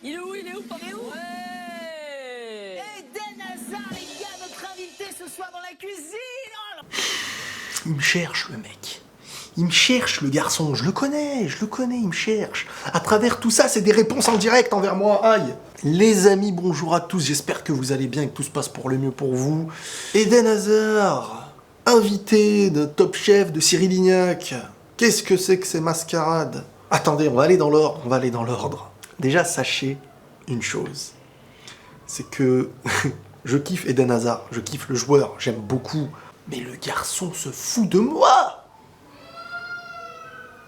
Il est où? On est où? Ouais. Eden Hazard, les gars, notre invité ce soir dans la cuisine. Oh là. Il me cherche, le mec. Il me cherche, le garçon. Je le connais, il me cherche. À travers tout ça, c'est des réponses en direct envers moi. Aïe. Les amis, bonjour à tous. J'espère que vous allez bien et que tout se passe pour le mieux pour vous. Eden Hazard, invité de Top Chef de Cyril Lignac. Qu'est-ce que c'est que ces mascarades? Attendez, on va aller dans l'ordre. Déjà, sachez une chose. C'est que je kiffe Eden Hazard, je kiffe le joueur, j'aime beaucoup. Mais le garçon se fout de moi!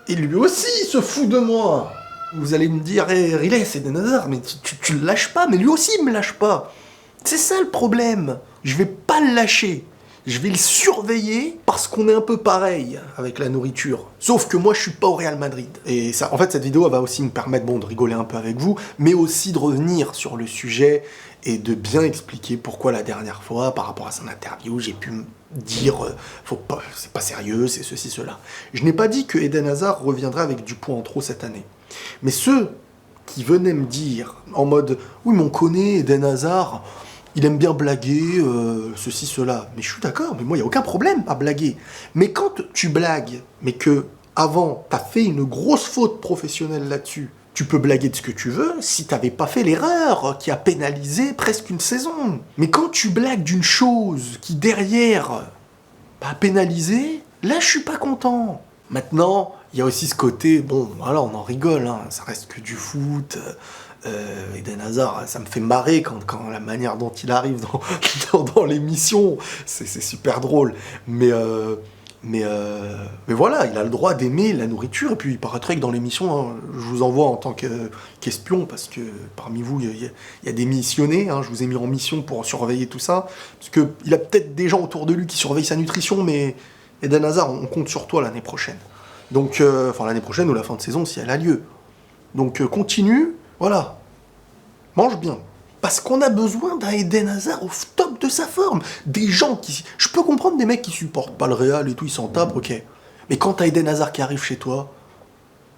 Et lui aussi se fout de moi! Vous allez me dire, hey, relax, Eden Hazard, mais tu le lâches pas, mais lui aussi il me lâche pas. C'est ça le problème. Je vais pas le lâcher. Je vais le surveiller parce qu'on est un peu pareil avec la nourriture. Sauf que moi, je suis pas au Real Madrid. Et ça, en fait, cette vidéo elle va aussi me permettre de rigoler un peu avec vous, mais aussi de revenir sur le sujet et de bien expliquer pourquoi la dernière fois, par rapport à son interview, j'ai pu me dire faut pas, c'est pas sérieux, c'est ceci, cela. Je n'ai pas dit que Eden Hazard reviendrait avec du poids en trop cette année. Mais ceux qui venaient me dire en mode oui, mais on connaît Eden Hazard, il aime bien blaguer, ceci, cela. Mais je suis d'accord, mais moi, il n'y a aucun problème à blaguer. Mais quand tu blagues, mais que avant, tu as fait une grosse faute professionnelle là-dessus, tu peux blaguer de ce que tu veux si tu n'avais pas fait l'erreur qui a pénalisé presque une saison. Mais quand tu blagues d'une chose qui, derrière, a pénalisé, là, je suis pas content. Maintenant, il y a aussi ce côté, bon, voilà, on en rigole, hein, ça reste que du foot. Eden Hazard, ça me fait marrer quand la manière dont il arrive dans l'émission, c'est super drôle. Mais voilà, il a le droit d'aimer la nourriture. Et puis il paraîtrait que dans l'émission, hein, je vous envoie en tant qu'espion, parce que parmi vous, il y a des missionnés. Hein, je vous ai mis en mission pour surveiller tout ça. Parce qu'il a peut-être des gens autour de lui qui surveillent sa nutrition, mais Eden Hazard, on compte sur toi l'année prochaine. Donc, enfin l'année prochaine ou la fin de saison si elle a lieu. Donc continue. Voilà, mange bien. Parce qu'on a besoin d'un Eden Hazard au top de sa forme. Des gens qui... Je peux comprendre des mecs qui supportent pas le Real et tout, ils s'en tapent, ok. Mais quand t'as Eden Hazard qui arrive chez toi,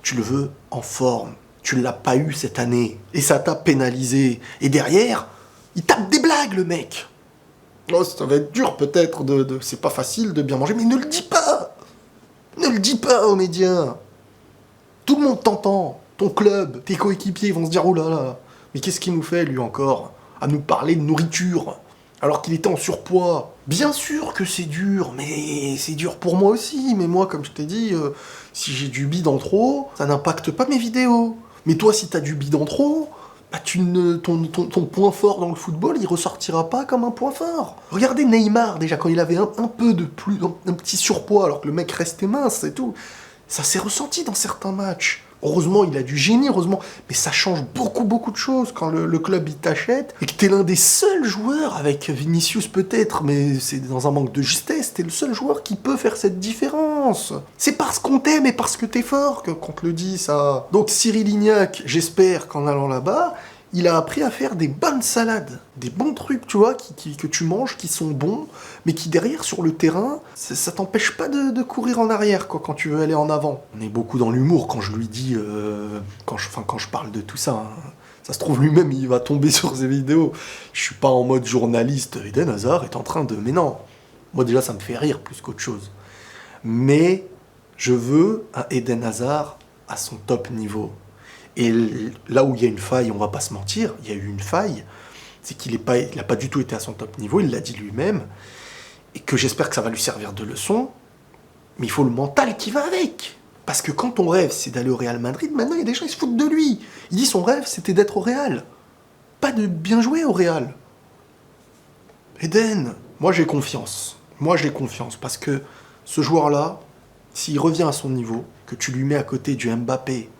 tu le veux en forme. Tu ne l'as pas eu cette année. Et ça t'a pénalisé. Et derrière, il tape des blagues, le mec. Oh, ça va être dur peut-être, c'est pas facile de bien manger, mais ne le dis pas. Ne le dis pas aux médias. Tout le monde t'entend. Ton club, tes coéquipiers vont se dire, oh là là, mais qu'est-ce qu'il nous fait lui encore à nous parler de nourriture alors qu'il était en surpoids? Bien sûr que c'est dur, mais c'est dur pour moi aussi. Mais moi, comme je t'ai dit, si j'ai du bide en trop, ça n'impacte pas mes vidéos. Mais toi, si t'as du bide en trop, bah ton point fort dans le football, il ressortira pas comme un point fort. Regardez Neymar, déjà, quand il avait un peu de plus, un petit surpoids, alors que le mec restait mince et tout, ça s'est ressenti dans certains matchs. Heureusement, il a du génie, heureusement. Mais ça change beaucoup de choses quand le club, il t'achète et que t'es l'un des seuls joueurs, avec Vinicius peut-être, mais c'est dans un manque de justesse, t'es le seul joueur qui peut faire cette différence. C'est parce qu'on t'aime et parce que t'es fort qu'on te le dit, ça. Donc Cyril Lignac, j'espère qu'en allant là-bas, il a appris à faire des bonnes salades, des bons trucs, tu vois, que tu manges, qui sont bons, mais qui derrière, sur le terrain, ça t'empêche pas de courir en arrière, quoi, quand tu veux aller en avant. On est beaucoup dans l'humour quand je lui dis, quand je parle de tout ça, hein. Ça se trouve lui-même, il va tomber sur ces vidéos. Je suis pas en mode journaliste, Eden Hazard est en train de... Mais non, moi déjà, ça me fait rire plus qu'autre chose. Mais je veux un Eden Hazard à son top niveau. Et là où il y a une faille, on va pas se mentir, il y a eu une faille, c'est qu'il n'a pas du tout été à son top niveau, il l'a dit lui-même, et que j'espère que ça va lui servir de leçon, mais il faut le mental qui va avec. Parce que quand ton rêve, c'est d'aller au Real Madrid, maintenant il y a des gens qui se foutent de lui. Il dit son rêve, c'était d'être au Real. Pas de bien jouer au Real. Eden, moi j'ai confiance. Parce que ce joueur-là, s'il revient à son niveau, que tu lui mets à côté du Mbappé,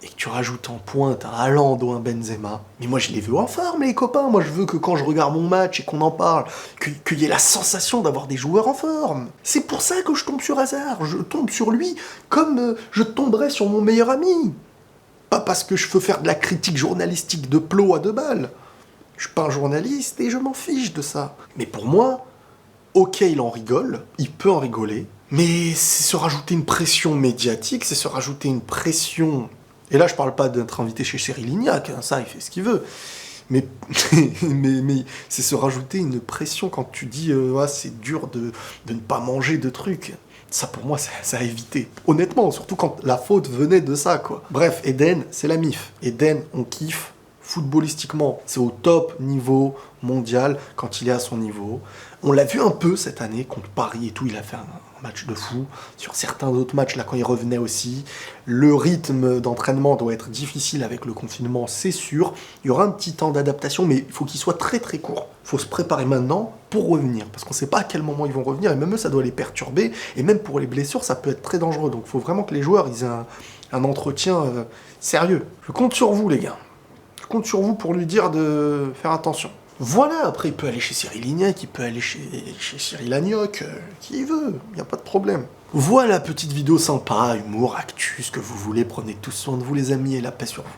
et que tu rajoutes en pointe un Haaland ou un Benzema, mais moi je les veux en forme, les copains. Moi je veux que quand je regarde mon match et qu'on en parle, qu'il y ait la sensation d'avoir des joueurs en forme. C'est pour ça que je tombe sur Hazard. Je tombe sur lui comme je tomberais sur mon meilleur ami. Pas parce que je veux faire de la critique journalistique de plot à 2 balles. Je suis pas un journaliste et je m'en fiche de ça. Mais pour moi, ok, il en rigole, il peut en rigoler, mais c'est se rajouter une pression médiatique, c'est se rajouter une pression Et là, je parle pas d'être invité chez Cyril Lignac, hein, ça, il fait ce qu'il veut. Mais, mais c'est se rajouter une pression quand tu dis ouais, c'est dur de ne pas manger de trucs. Ça, pour moi, ça a évité. Honnêtement, surtout quand la faute venait de ça, quoi. Bref, Eden, c'est la MIF. Eden, on kiffe. Footballistiquement, c'est au top niveau mondial quand il est à son niveau. On l'a vu un peu cette année contre Paris et tout, il a fait un match de fou. Sur certains autres matchs, là, quand il revenait aussi, le rythme d'entraînement doit être difficile avec le confinement, c'est sûr. Il y aura un petit temps d'adaptation, mais il faut qu'il soit très très court. Il faut se préparer maintenant pour revenir, parce qu'on ne sait pas à quel moment ils vont revenir, et même eux, ça doit les perturber, et même pour les blessures, ça peut être très dangereux. Donc il faut vraiment que les joueurs ils aient un entretien sérieux. Je compte sur vous, les gars. Je compte sur vous pour lui dire de faire attention. Voilà, après il peut aller chez Cyril Lignac, il peut aller chez Cyril Agnoc, qui il veut, il n'y a pas de problème. Voilà, petite vidéo sympa, humour, actu, ce que vous voulez, prenez tous soin de vous les amis et la paix sur vous.